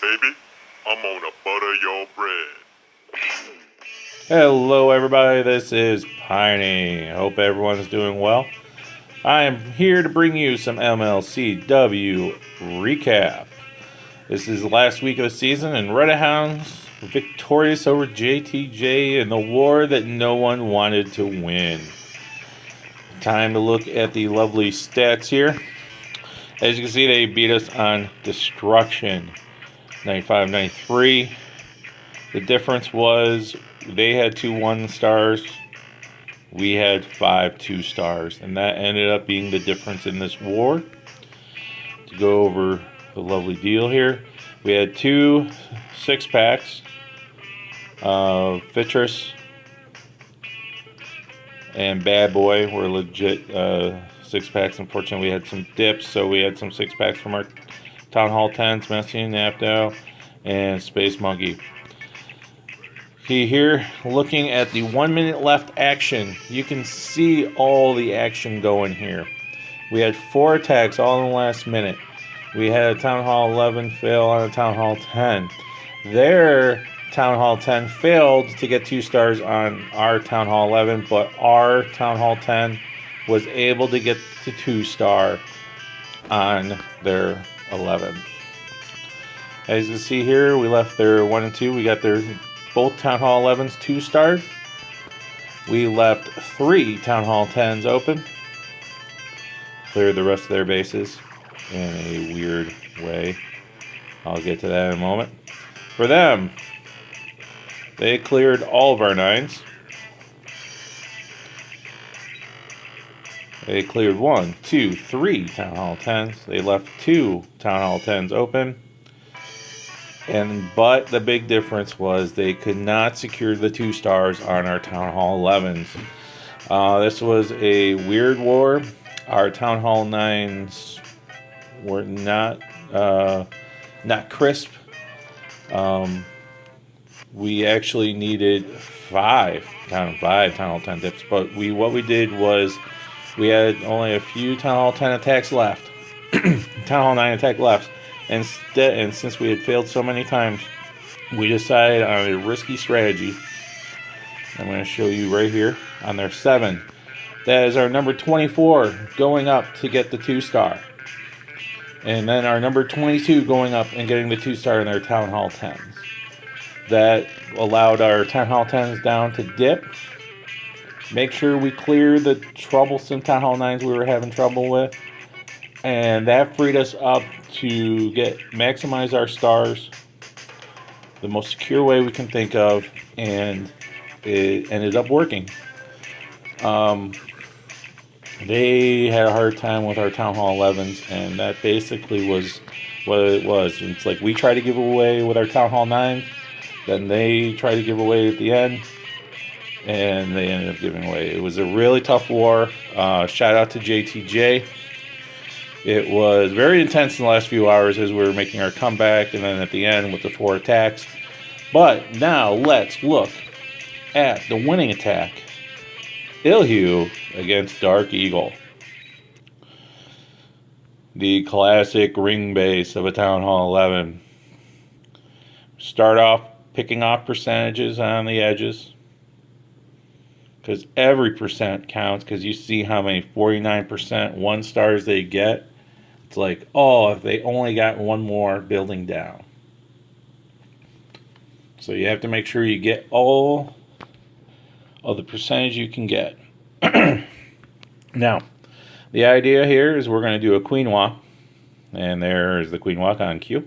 baby. I'm gonna butter your bread. Hello everybody, this is Piney. Hope everyone's doing well. I am here to bring you some MLCW recap. This is the last week of the season and Hounds victorious over JTJ in the war that no one wanted to win. Time to look at the lovely stats here. As you can see, they beat us on Destruction 95-93. The difference was they had 2 1-stars, we had 5 2-stars, and that ended up being the difference in this war. To go over the lovely deal here, we had 2 6-packs of Citrus and Bad Boy were legit 6-packs. Unfortunately, we had some dips, so we had some 6-packs from our Town Hall 10s, Messy and Napdo, and Space Monkey. Here, looking at the 1 minute left action, you can see all the action going here. We had 4 attacks all in the last minute. We had a Town Hall 11 fail on a Town Hall 10. Their Town Hall 10 failed to get 2 stars on our Town Hall 11, but our Town Hall 10 was able to get the 2-star on their 11. As you can see here, we left their 1 and 2. We got their both Town Hall 11s 2-starred. We left 3 Town Hall 10s open. Cleared the rest of their bases in a weird way. I'll get to that in a moment. For them, they cleared all of our 9s. They cleared 1, 2, 3 Town Hall 10s. They left 2 Town Hall 10s open. But the big difference was they could not secure the 2 stars on our Town Hall 11s. This was a weird war. Our Town Hall 9s were not crisp. We actually needed 5 Town Hall 10 dips, but what we did was we had only a few Town Hall 10 attacks left. Town Hall 9 attack left. And since we had failed so many times, we decided on a risky strategy. I'm going to show you right here on their 7. That is our number 24 going up to get the 2-star. And then our number 22 going up and getting the 2-star in their Town Hall 10s. That allowed our Town Hall 10s down to dip. Make sure we clear the troublesome Town Hall 9s we were having trouble with. And that freed us up to maximize our stars the most secure way we can think of, and it ended up working. They had a hard time with our Town Hall 11s, and that basically was what it was. It's like we try to give away with our Town Hall 9s, then they try to give away at the end, and they ended up giving away. It was a really tough war. Shout out to JTJ. It was very intense in the last few hours as we were making our comeback, and then at the end with the 4 attacks. But now let's look at the winning attack. Ilhu against Dark Eagle. The classic ring base of a Town Hall 11. Start off picking off percentages on the edges, because every percent counts, because you see how many 49% 1-stars they get. It's like, oh, if they only got 1 more building down. So you have to make sure you get all of the percentage you can get. Now, the idea here is we're going to do a queen walk. And there's the queen walk on cue.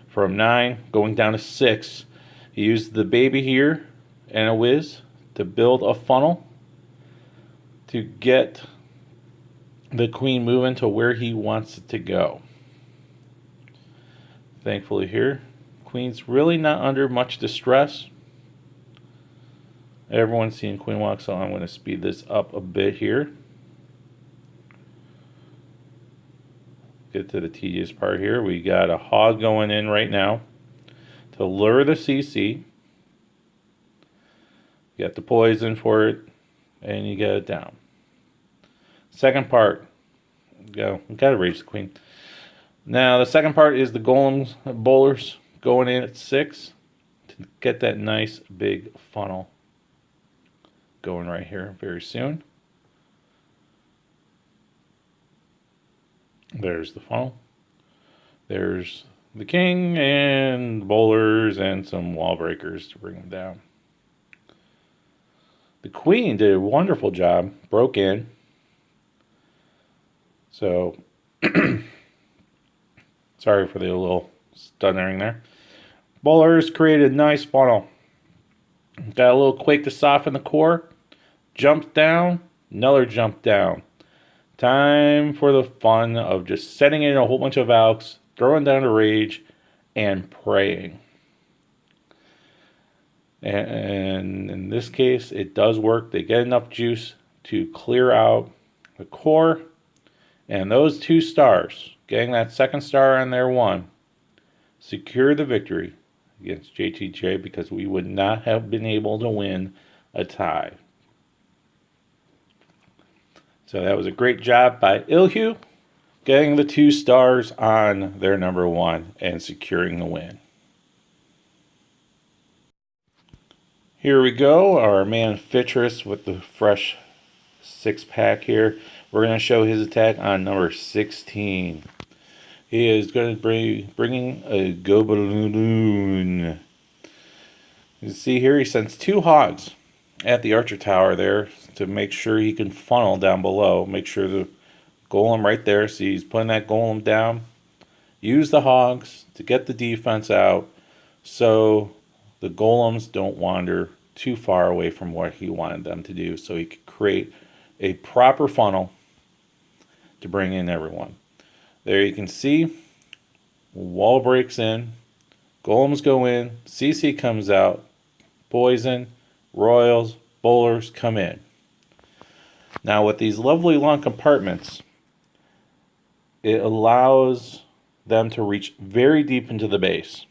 From 9 going down to 6. You use the baby here and a whiz to build a funnel to get the queen moving to where he wants it to go. Thankfully here, queen's really not under much distress. Everyone's seeing queen walk, so I'm going to speed this up a bit here. Get to the tedious part here. We got a hog going in right now to lure the CC. You got the poison for it, and you get it down. Second part, go. We gotta raise the queen. Now the second part is the golems, bowlers, going in at 6 to get that nice big funnel going right here very soon. There's the funnel. There's the king and bowlers and some wall breakers to bring them down. The queen did a wonderful job, broke in. So, sorry for the little stuttering there. Bowlers created a nice funnel. Got a little quake to soften the core. Jumped down, another jump down. Time for the fun of just setting in a whole bunch of alks, throwing down a rage, and praying. And in this case, it does work. They get enough juice to clear out the core. And those 2 stars, getting that second star on their 1, secure the victory against JTJ, because we would not have been able to win a tie. So that was a great job by Ilhu, getting the 2 stars on their number 1 and securing the win. Here we go, our man Fitris with the fresh 6-pack here. We're going to show his attack on number 16. He is going to be bringing a go balloon. You see here, he sends 2 hogs at the archer tower there to make sure he can funnel down below. Make sure the golem right there. See, he's putting that golem down. Use the hogs to get the defense out so the golems don't wander too far away from what he wanted them to do, so he could create a proper funnel to bring in everyone. There you can see, wall breaks in, golems go in, CC comes out, poison, royals, bowlers come in. Now with these lovely long compartments, it allows them to reach very deep into the base.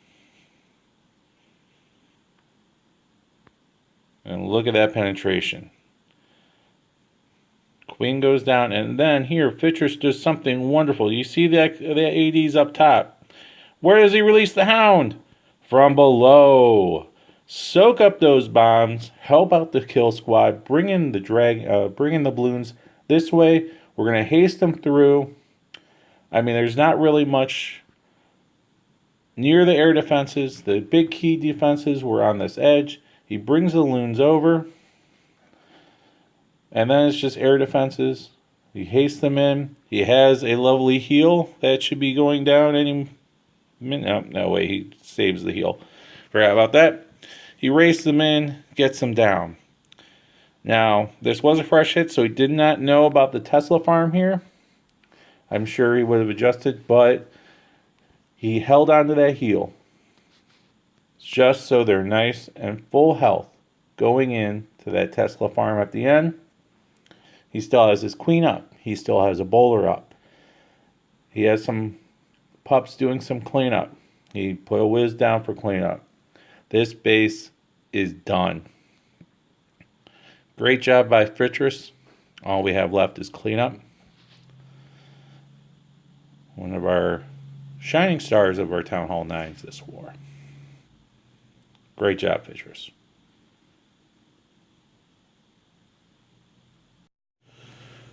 And look at that penetration. Queen goes down, and then here, Fitris does something wonderful. You see the ADs up top. Where does he release the Hound? From below. Soak up those bombs, help out the kill squad, bring in the balloons this way. We're going to haste them through. I mean, there's not really much near the air defenses. The big key defenses were on this edge. He brings the loons over. And then it's just air defenses. He hastes them in. He has a lovely heal that should be going down any minute. No way, he saves the heal. Forgot about that. He races them in, gets them down. Now, this was a fresh hit, so he did not know about the Tesla farm here. I'm sure he would have adjusted, but he held on to that heal, just so they're nice and full health going in to that Tesla farm at the end. He still has his queen up. He still has a bowler up. He has some pups doing some cleanup. He put a whiz down for cleanup. This base is done. Great job by Fitris. All we have left is cleanup. One of our shining stars of our Town Hall 9s this war. Great job, Fitris.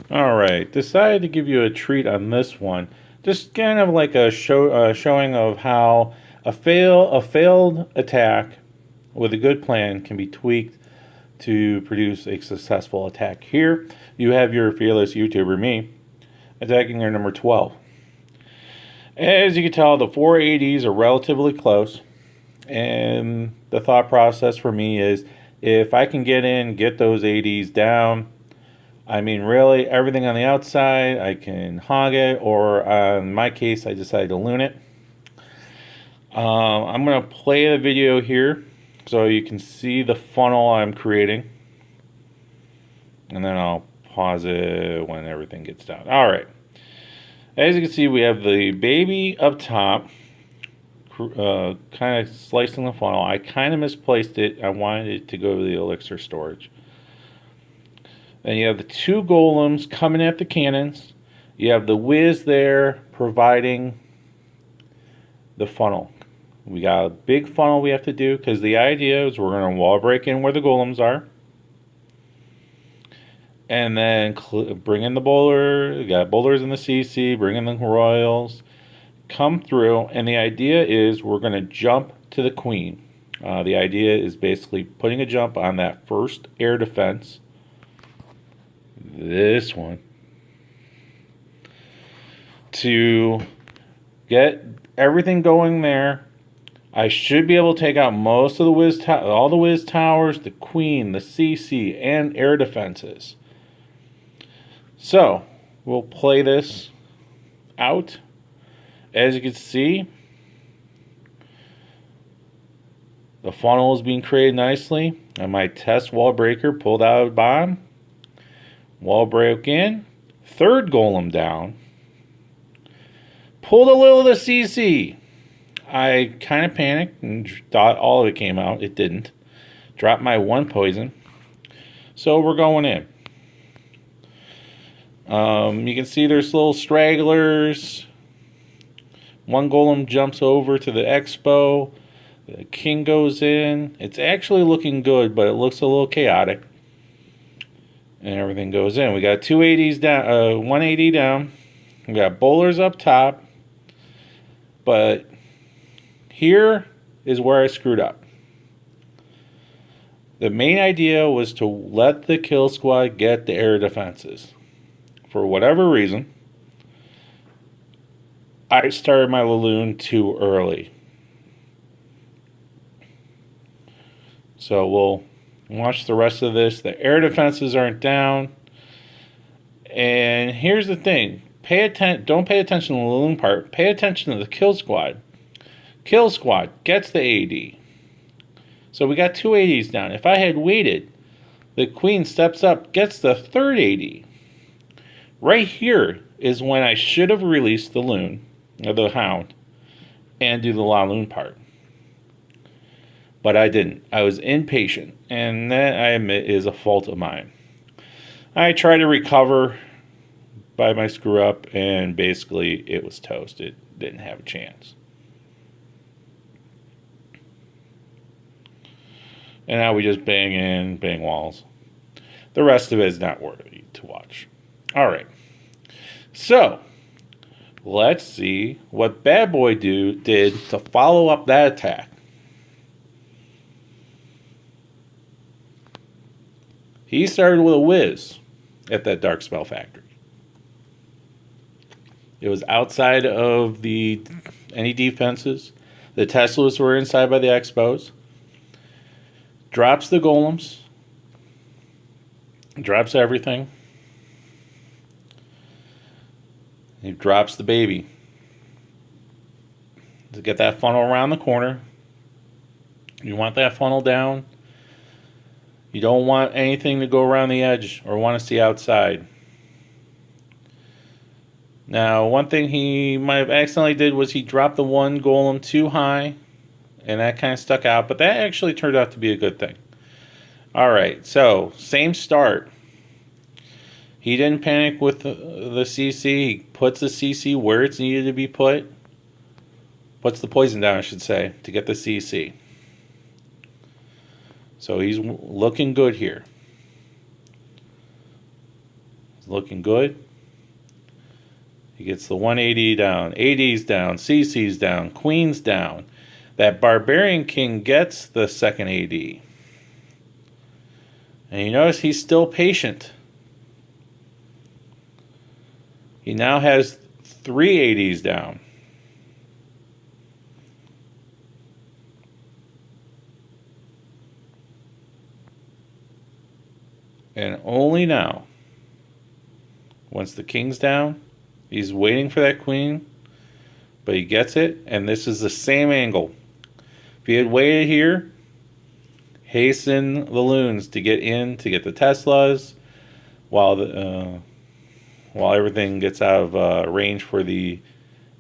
Alright, decided to give you a treat on this one. Just kind of like a showing of how a failed attack with a good plan can be tweaked to produce a successful attack. Here, you have your fearless YouTuber, me, attacking your number 12. As you can tell, the 4 ADs are relatively close, and the thought process for me is, if I can get in, get those ADs down, I mean, really, everything on the outside, I can hog it, or in my case, I decided to loon it. I'm going to play the video here so you can see the funnel I'm creating. And then I'll pause it when everything gets down. Alright. As you can see, we have the baby up top, kind of slicing the funnel. I kind of misplaced it. I wanted it to go to the elixir storage. Then you have the 2 golems coming at the cannons. You have the whiz there providing the funnel. We got a big funnel we have to do, because the idea is we're going to wall break in where the golems are. And then bring in the bowler. We got bowlers in the CC, bring in the royals. Come through, and the idea is we're going to jump to the queen. The idea is basically putting a jump on that first air defense. This one. To get everything going there. I should be able to take out most of the all the whiz towers, the queen, the CC, and air defenses. So, we'll play this out. As you can see, the funnel is being created nicely. And my test wall breaker pulled out of the bottom. Wall break in. Third golem down. Pulled a little of the CC. I kind of panicked and thought all of it came out. It didn't. Dropped my one poison. So we're going in. You can see there's little stragglers. One golem jumps over to the expo. The king goes in. It's actually looking good, but it looks a little chaotic. And everything goes in. We got 280s down, 180 down. We got bowlers up top. But here is where I screwed up. The main idea was to let the kill squad get the air defenses. For whatever reason, I started my Laloon too early. So we'll watch the rest of this. The air defenses aren't down. And here's the thing. Don't pay attention to the Laloon part. Pay attention to the kill squad. Kill squad gets the AD. So we got 280s down. If I had waited, the queen steps up, gets the third AD. Right here is when I should have released the loon, or the hound, and do the Laloon part. But I didn't. I was impatient, and that, I admit, is a fault of mine. I tried to recover by my screw up, and basically it was toast. It didn't have a chance. And now we just bang in, bang walls. The rest of it is not worthy to watch. All right. So, let's see what Bad Boy did to follow up that attack. He started with a whiz at that Dark Spell Factory. It was outside of any defenses. The Teslas were inside by the Expos. Drops the golems. Drops everything. He drops the baby. To get that funnel around the corner. You want that funnel down. You don't want anything to go around the edge or want to see outside. Now, one thing he might have accidentally did was he dropped the one golem too high, and that kind of stuck out, but that actually turned out to be a good thing. All right, so same start. He didn't panic with the CC. He puts the CC where it's needed to be put. Puts the poison down, I should say, to get the CC. So he's looking good here. He's looking good. He gets the 180 down, 80s down, CC's down, Queen's down. That Barbarian King gets the second AD. And you notice he's still patient. He now has 3 ADs down. And only now, once the king's down, he's waiting for that queen, but he gets it, and this is the same angle. If he had waited here, hasten the loons to get in, to get the Teslas, while everything gets out of range for the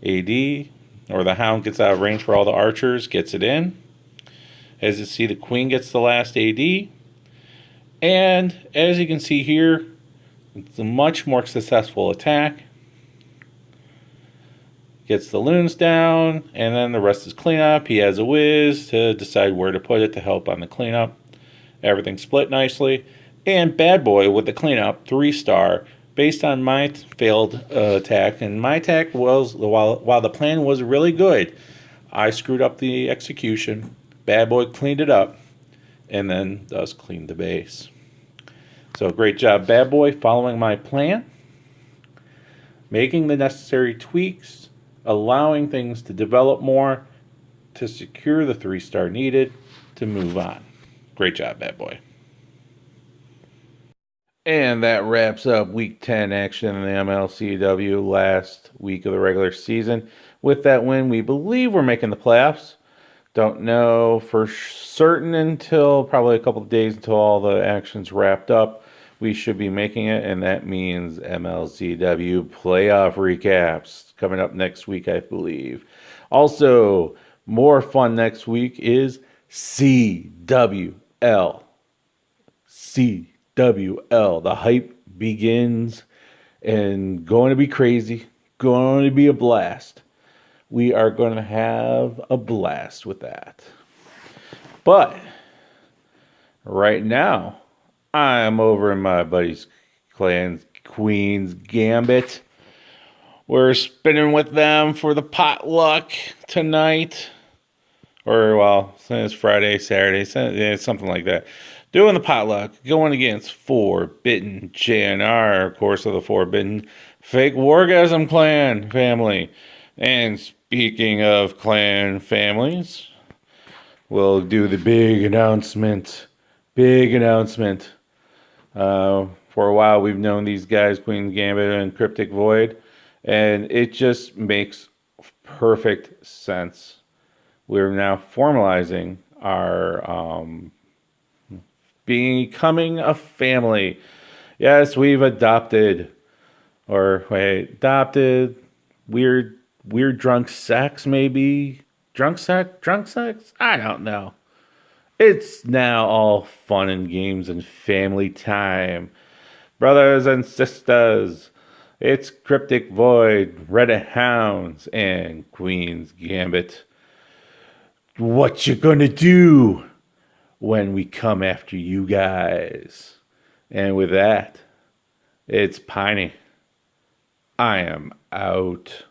AD, or the Hound gets out of range for all the archers, gets it in. As you see, the queen gets the last AD. And as you can see here, it's a much more successful attack. gets the loons down, and then the rest is cleanup. He has a whiz to decide where to put it to help on the cleanup. Everything split nicely. And Bad Boy with the cleanup, 3-star, based on my failed attack. And my attack was, while the plan was really good, I screwed up the execution. Bad Boy cleaned it up, and then thus cleaned the base. So great job, Bad Boy, following my plan, making the necessary tweaks, allowing things to develop more to secure the 3-star needed to move on. Great job, Bad Boy. And that wraps up Week 10 action in the MLCW, last week of the regular season. With that win, we believe we're making the playoffs. Don't know for certain until probably a couple of days until all the action's wrapped up. We should be making it, and that means MLCW playoff recaps coming up next week, I believe. Also, more fun next week is CWL. CWL. The hype begins and going to be crazy, going to be a blast. We are going to have a blast with that. But right now, I'm over in my buddy's clan's Queen's Gambit. We're spinning with them for the potluck tonight. Or, well, it's Friday, Saturday, something like that. Doing the potluck, going against Forbidden JNR, of course, of the Forbidden Fake Wargasm Clan family. And speaking of clan families, we'll do the big announcement. Big announcement. For a while, we've known these guys, Queen's Gambit and Cryptic Void, and it just makes perfect sense. We're now formalizing our becoming a family. Yes, we've adopted weird drunk sex, maybe drunk sex. I don't know. It's now all fun and games and family time. Brothers and sisters, it's Cryptic Void, Reddit Hounds, and Queen's Gambit. What you gonna do when we come after you guys? And with that, it's Piney. I am out.